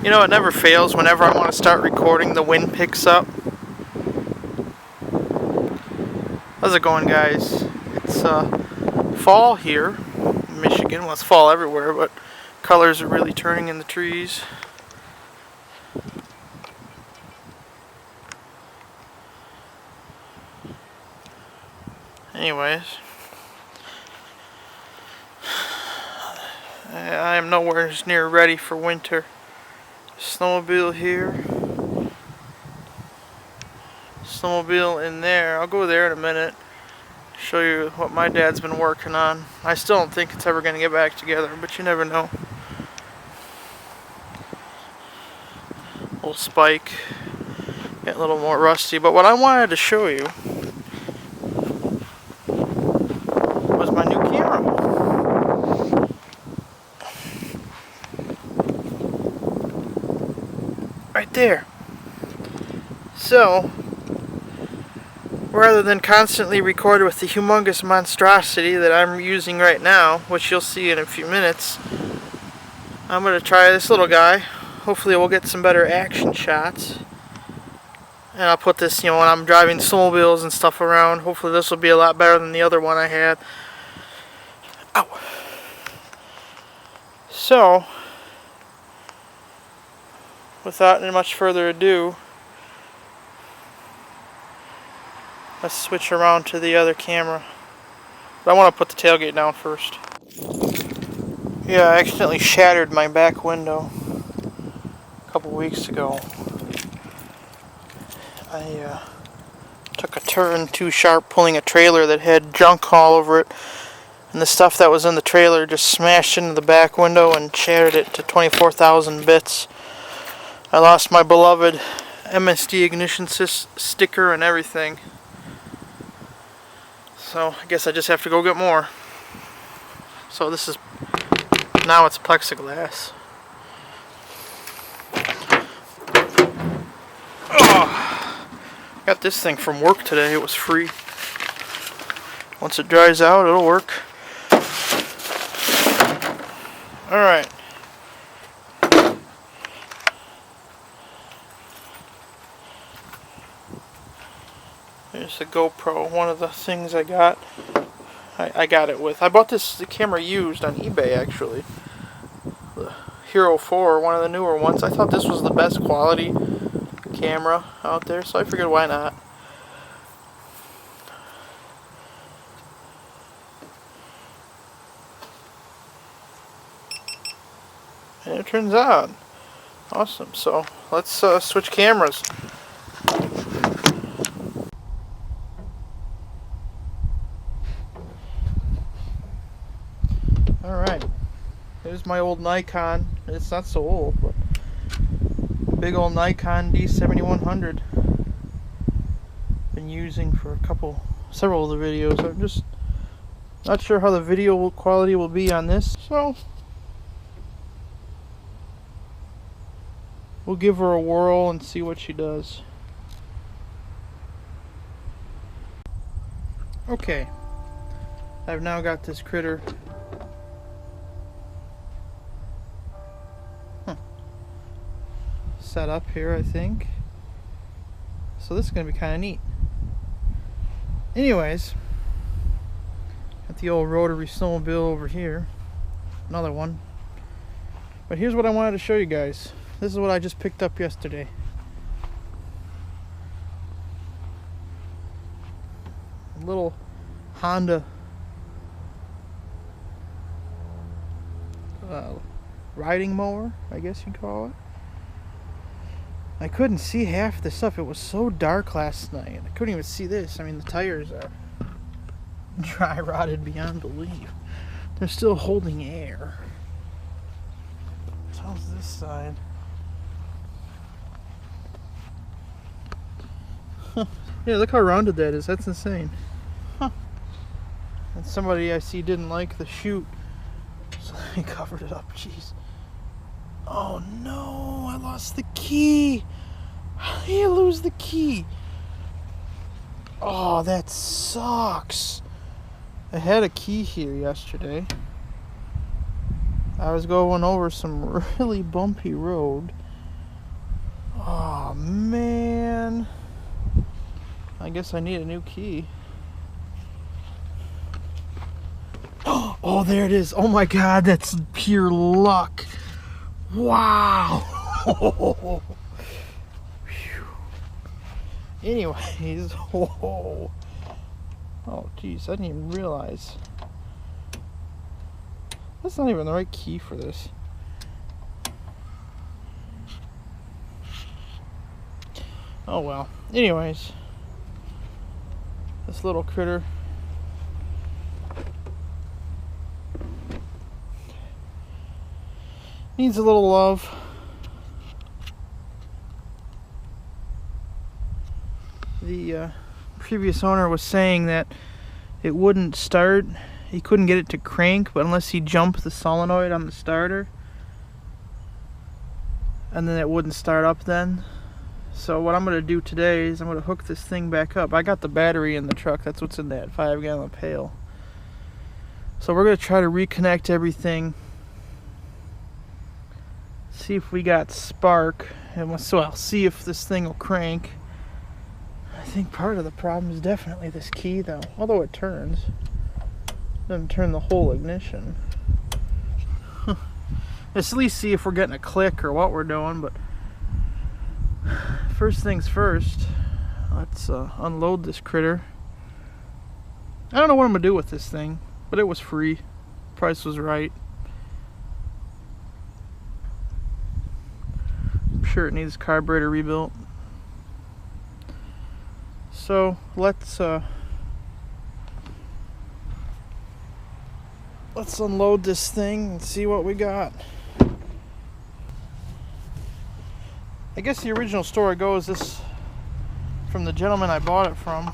You know, it never fails. Whenever I want to start recording, the wind picks up. How's it going, guys? It's fall here in Michigan. Well, it's fall everywhere, but colors are really turning in the trees. Anyways, I am nowhere near ready for winter. Snowmobile here. Snowmobile in there. I'll go there in a minute. Show you what my dad's been working on. I still don't think it's ever going to get back together, but you never know. Little spike. Getting a little more rusty. But what I wanted to show you was my new camera. Right there. So, rather than constantly record with the humongous monstrosity that I'm using right now, which you'll see in a few minutes, I'm going to try this little guy. Hopefully we'll get some better action shots. And I'll put this, when I'm driving snowmobiles and stuff around. Hopefully this will be a lot better than the other one I had. Ow. So, without any much further ado, let's switch around to the other camera. But I want to put the tailgate down first. Yeah, I accidentally shattered my back window a couple weeks ago. I took a turn too sharp pulling a trailer that had junk all over it. And the stuff that was in the trailer just smashed into the back window and shattered it to 24,000 bits. I lost my beloved MSD ignition sticker and everything. So I guess I just have to go get more. So this is, now it's plexiglass. Oh, got this thing from work today. It was free. Once it dries out, it'll work. Alright. There's the GoPro, one of the things I got. I got it with. I bought the camera used on eBay actually. The Hero 4, one of the newer ones. I thought this was the best quality camera out there, so I figured why not. And it turns out awesome. So let's switch cameras. Alright, here's my old Nikon. It's not so old, but big old Nikon D7100. Been using for several of the videos. I'm just not sure how the video quality will be on this, so we'll give her a whirl and see what she does. Okay, I've now got this critter set up here, I think. So this is going to be kind of neat. Anyways, got the old rotary snowmobile over here. Another one. But here's what I wanted to show you guys. This is what I just picked up yesterday. A little Honda riding mower, I guess you'd call it. I couldn't see half the stuff. It was so dark last night. I couldn't even see this. I mean, the tires are dry rotted beyond belief. They're still holding air. How's this side? Yeah, look how rounded that is. That's insane. Huh. And somebody I see didn't like the chute, so they covered it up. Jeez. Oh no, I lost the key. How do you lose the key? Oh, that sucks. I had a key here yesterday. I was going over some really bumpy road Oh man, I guess I need a new key. Oh, there it is. Oh my god, that's pure luck. Wow. Anyways, whoa. Oh geez, I didn't even realize. That's not even the right key for this. Oh well. Anyways, this little critter needs a little love. The previous owner was saying that it wouldn't start. He couldn't get it to crank, but unless he jumped the solenoid on the starter, and then it wouldn't start up then. So what I'm going to do today is I'm going to hook this thing back up. I got the battery in the truck. That's what's in that 5-gallon pail. So we're going to try to reconnect everything. See if we got spark. And well, see if this thing will crank. I think part of the problem is definitely this key though. Although it turns. It doesn't turn the whole ignition. Let's at least see if we're getting a click or what we're doing, but first things first, let's unload this critter. I don't know what I'm gonna do with this thing, but it was free. Price was right. I'm sure it needs carburetor rebuilt. So let's unload this thing and see what we got. I guess the original story goes this, from the gentleman I bought it from,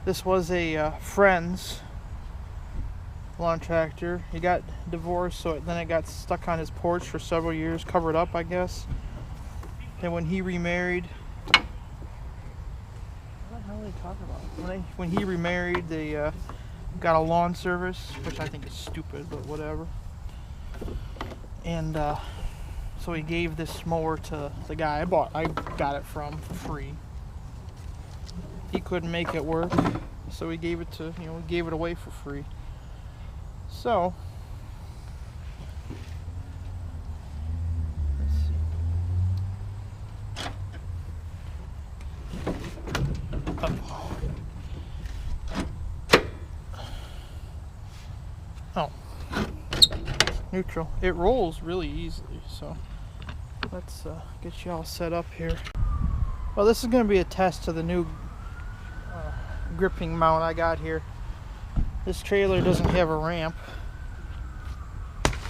this was a friend's lawn tractor. He got divorced, so then it got stuck on his porch for several years, covered up I guess. And when he remarried, what the hell are they talking about? When he remarried, they got a lawn service, which I think is stupid, but whatever. And so he gave this mower to the guy I got it from for free. He couldn't make it work, so he gave it to, he gave it away for free. So let's see. Oh, neutral. It rolls really easily, so let's get you all set up here. Well, this is going to be a test of the new gripping mount I got here. This trailer doesn't have a ramp.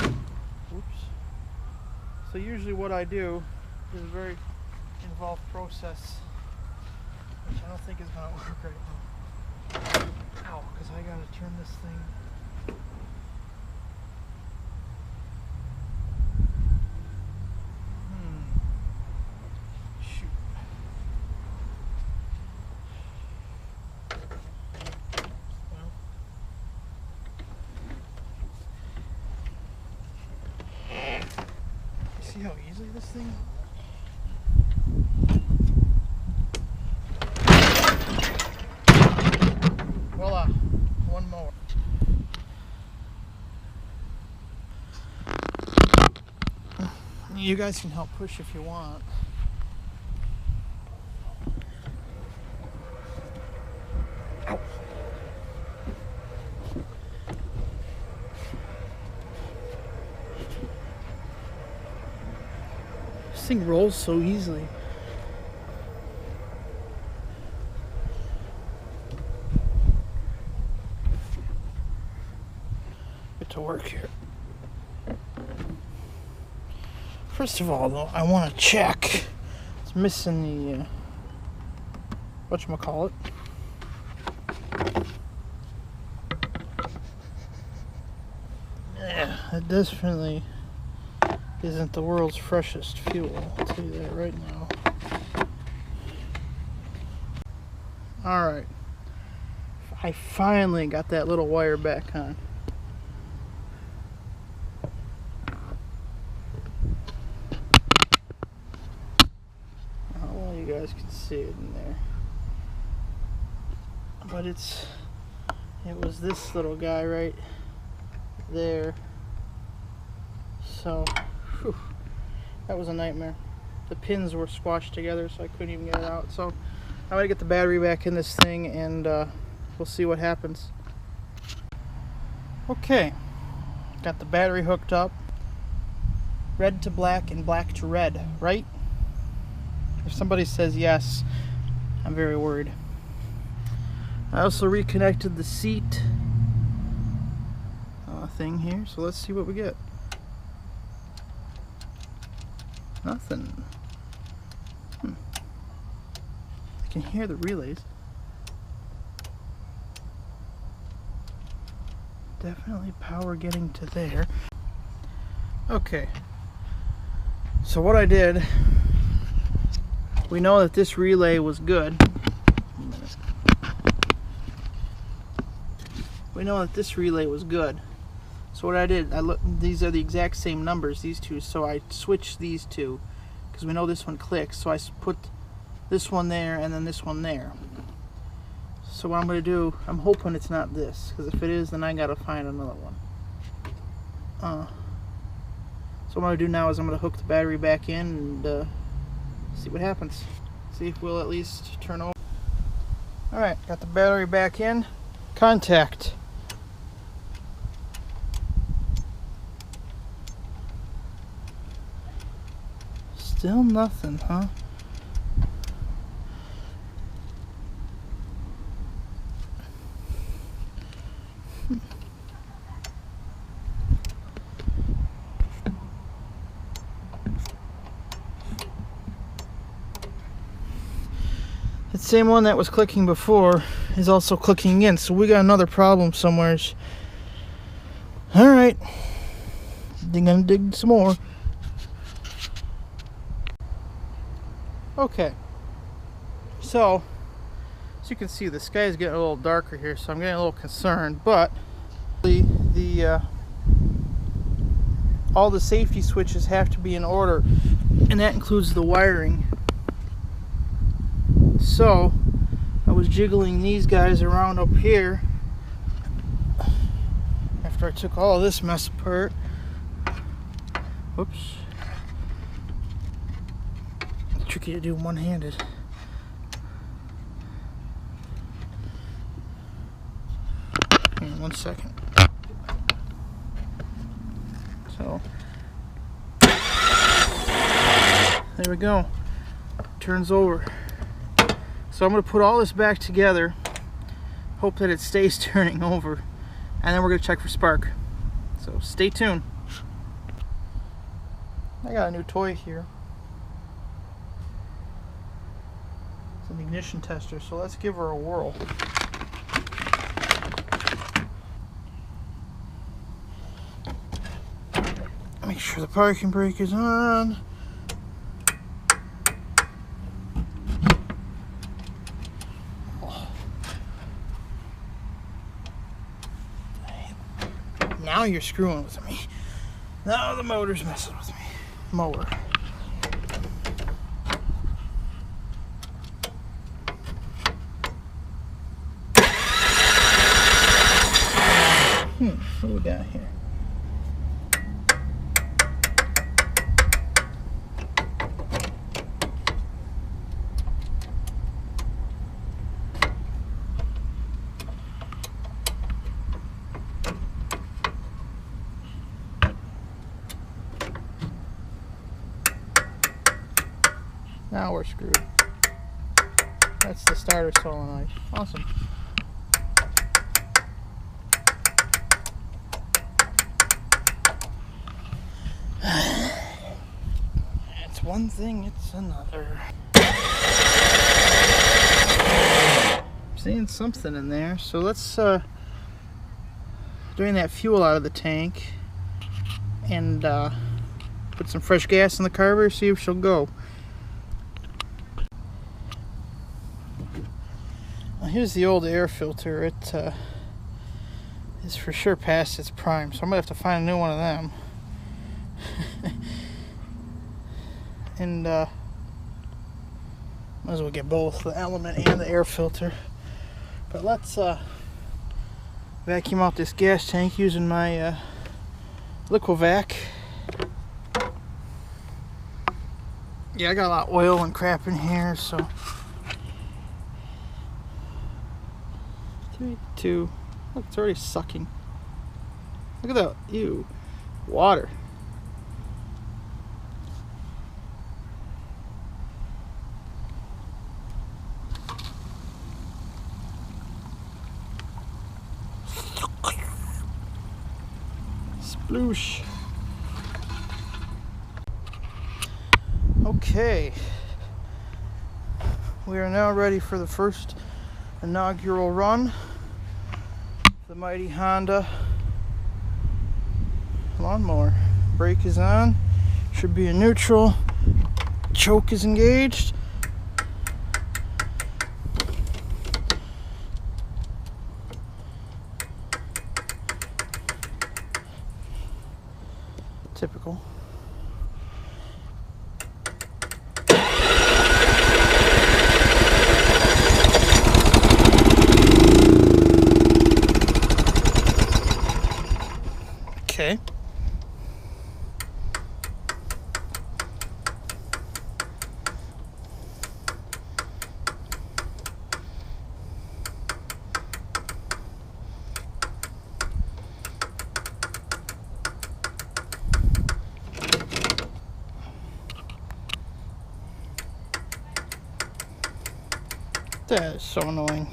Oops. So usually what I do is a very involved process, which I don't think is going to work right now. Ow, because I got to turn this thing. See how easily this thing? Voila, one mower. You guys can help push if you want. Ow. This thing rolls so easily. Get to work here. First of all, though, I want to check. It's missing the whatchamacallit. Yeah, it definitely isn't the world's freshest fuel, I'll tell you that right now. Alright, I finally got that little wire back on. see it in there. But it was this little guy right there. So, whew, that was a nightmare. The pins were squashed together, so I couldn't even get it out. So I'm gonna get the battery back in this thing, and we'll see what happens. Okay, got the battery hooked up. Red to black and black to red, right? If somebody says yes, I'm very worried. I also reconnected the seat thing here, so let's see what we get. Nothing. I can hear the relays. Definitely power getting to there. Okay. So what I did, we know that this relay was good. We know that this relay was good. So what I did, these are the exact same numbers, these two, so I switched these two because we know this one clicks, so I put this one there and then this one there. So what I'm going to do, I'm hoping it's not this, because if it is, then I got to find another one. So what I'm going to do now is I'm going to hook the battery back in and see what happens. See if we'll at least turn over. Alright, got the battery back in. Contact. Still nothing, huh? The same one that was clicking before is also clicking again, so we got another problem somewhere. Alright, gonna dig some more. Okay, so as you can see, the sky is getting a little darker here, so I'm getting a little concerned, but all the safety switches have to be in order, and that includes the wiring. So I was jiggling these guys around up here after I took all of this mess apart. Whoops. Tricky to do one-handed. Hang on 1 second. So there we go. Turns over. So I'm going to put all this back together, hope that it stays turning over, and then we're going to check for spark. So stay tuned. I got a new toy here. It's an ignition tester, so let's give her a whirl. Make sure the parking brake is on. Now you're screwing with me. Now the motor's messing with me. Mower. What do we got here? Now we're screwed. That's the starter solenoid. Awesome. It's one thing, it's another. I'm seeing something in there, so let's drain that fuel out of the tank and put some fresh gas in the carburetor, see if she'll go. Here's the old air filter. It is for sure past its prime, so I'm gonna have to find a new one of them. And Might as well get both, the element and the air filter. But let's vacuum out this gas tank using my Liquivac. Yeah, I got a lot of oil and crap in here, so 3, 2. Look, it's already sucking. Look at that. Ew. Water. Sploosh. Okay. We are now ready for the first inaugural run. The mighty Honda lawnmower. Brake is on. Should be in neutral. Choke is engaged. Typical. Okay. That is so annoying.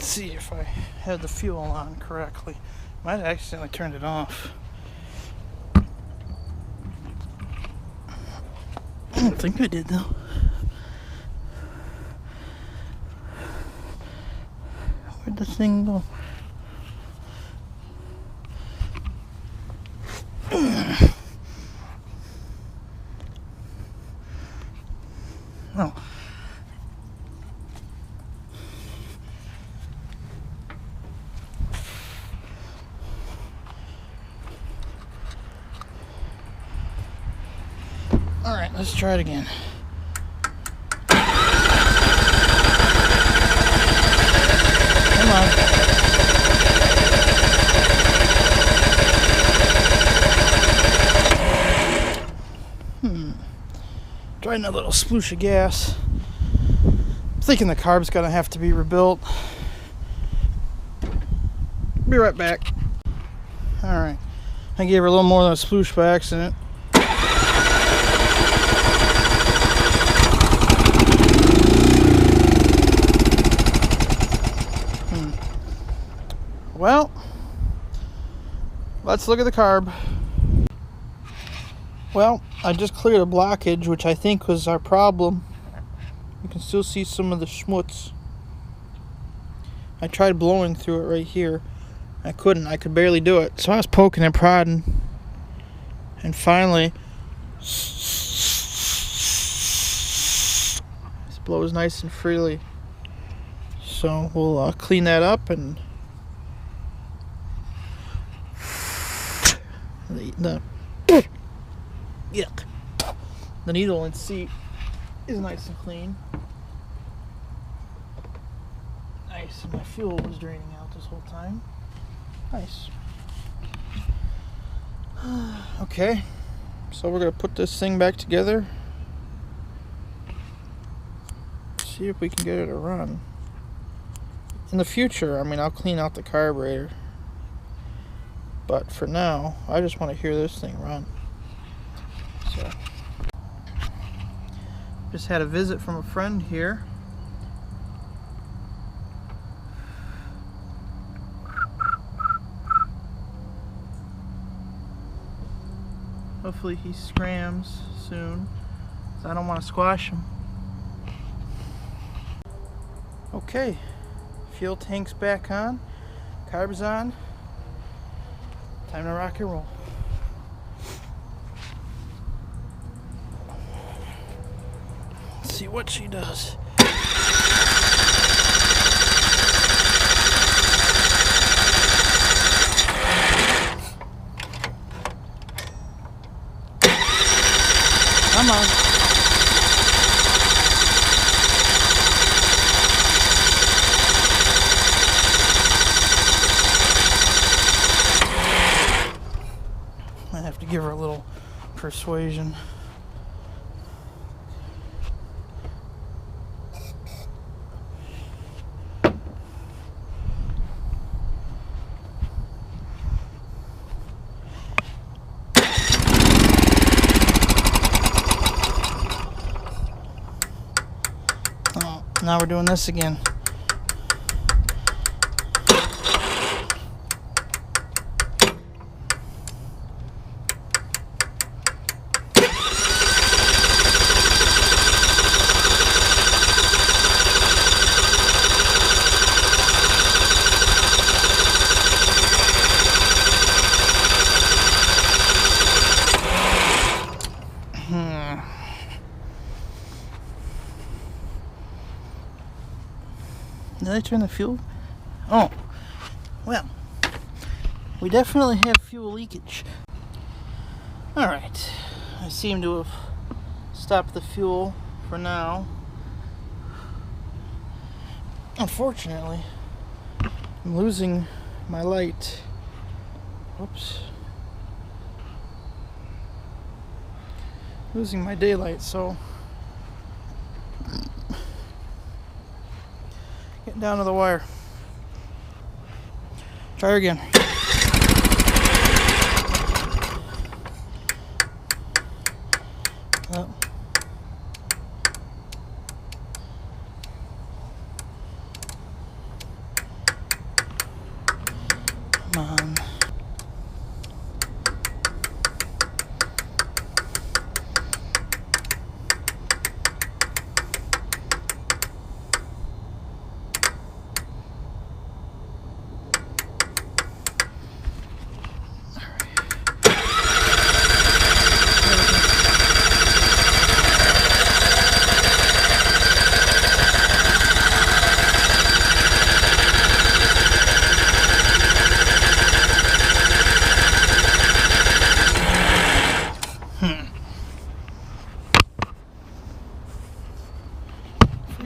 See if I had the fuel on correctly. Might have accidentally turned it off. I don't think I did though. Where'd the thing go? Oh. Alright, let's try it again. Come on. Trying a little sploosh of gas. I'm thinking the carb's gonna have to be rebuilt. Be right back. Alright. I gave her a little more than a sploosh by accident. Well, let's look at the carb. Well, I just cleared a blockage, which I think was our problem. You can still see some of the schmutz. I tried blowing through it right here. I couldn't. I could barely do it. So I was poking and prodding. And finally, it blows nice and freely. So we'll clean that up and the yuck. The needle and seat is nice and clean. Nice. My fuel was draining out this whole time. Nice. Okay, so we're gonna put this thing back together. See if we can get it to run. In the future, I mean, I'll clean out the carburetor. But for now, I just want to hear this thing run. So, just had a visit from a friend here. Hopefully he scrams soon, 'cause I don't want to squash him. Okay, fuel tank's back on, carb's on, time to rock and roll. Let's see what she does. Come on. I have to give her a little persuasion. Oh, now we're doing this again. Did I turn the fuel? Oh, well, we definitely have fuel leakage. Alright, I seem to have stopped the fuel for now. Unfortunately, I'm losing my light. Whoops. Losing my daylight, so getting down to the wire. Try again. Oh. Come on.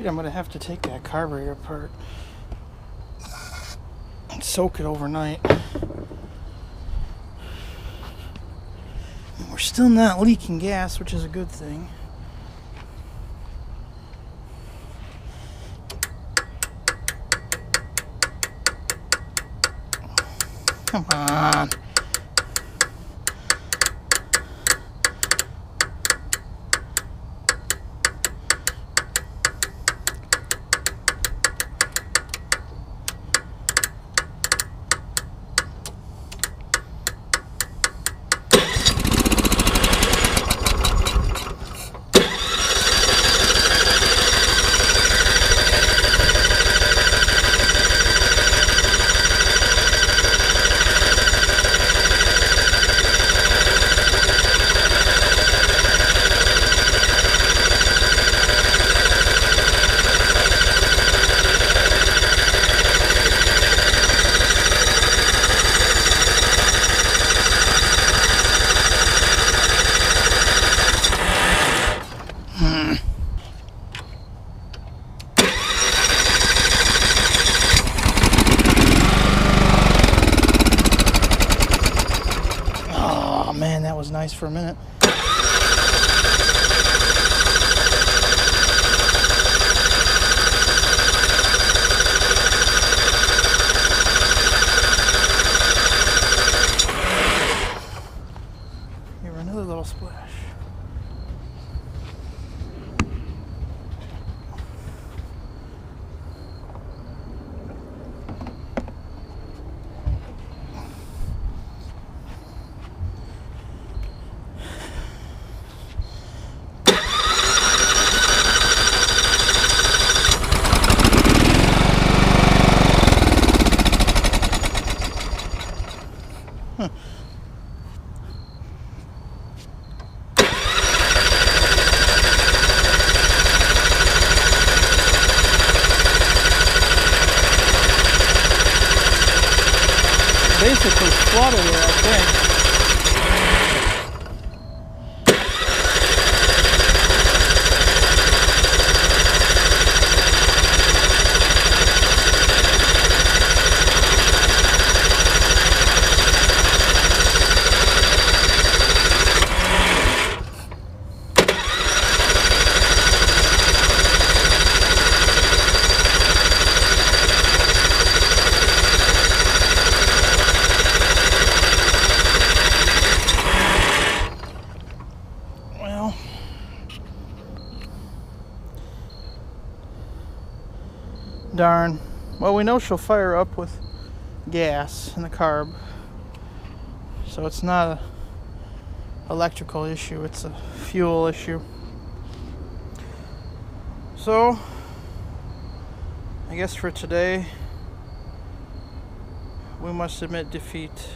I'm going to have to take that carburetor apart and soak it overnight. We're still not leaking gas, which is a good thing. Come on. Man, that was nice for a minute. Give her another little splash. basically flooded it, I think. Darn. Well, we know she'll fire up with gas in the carb, so it's not a electrical issue, it's a fuel issue. So I guess for today we must admit defeat.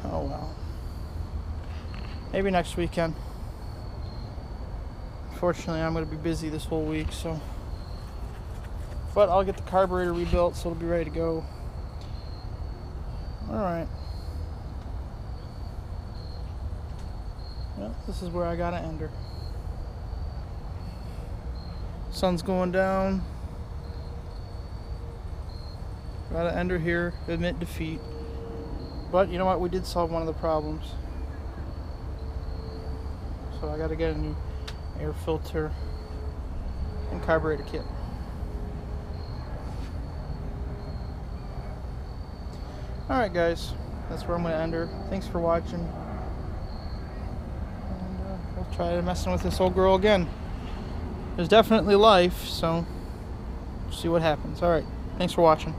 Oh well, maybe next weekend. Unfortunately, I'm going to be busy this whole week, so. But I'll get the carburetor rebuilt, so it'll be ready to go. Alright. Well, this is where I gotta end her. Sun's going down. Gotta end her here, admit defeat. But you know what? We did solve one of the problems. So I gotta get a new air filter and carburetor kit. Alright guys, that's where I'm going to end her. Thanks for watching. And we'll try messing with this old girl again. There's definitely life, so see what happens. Alright, thanks for watching.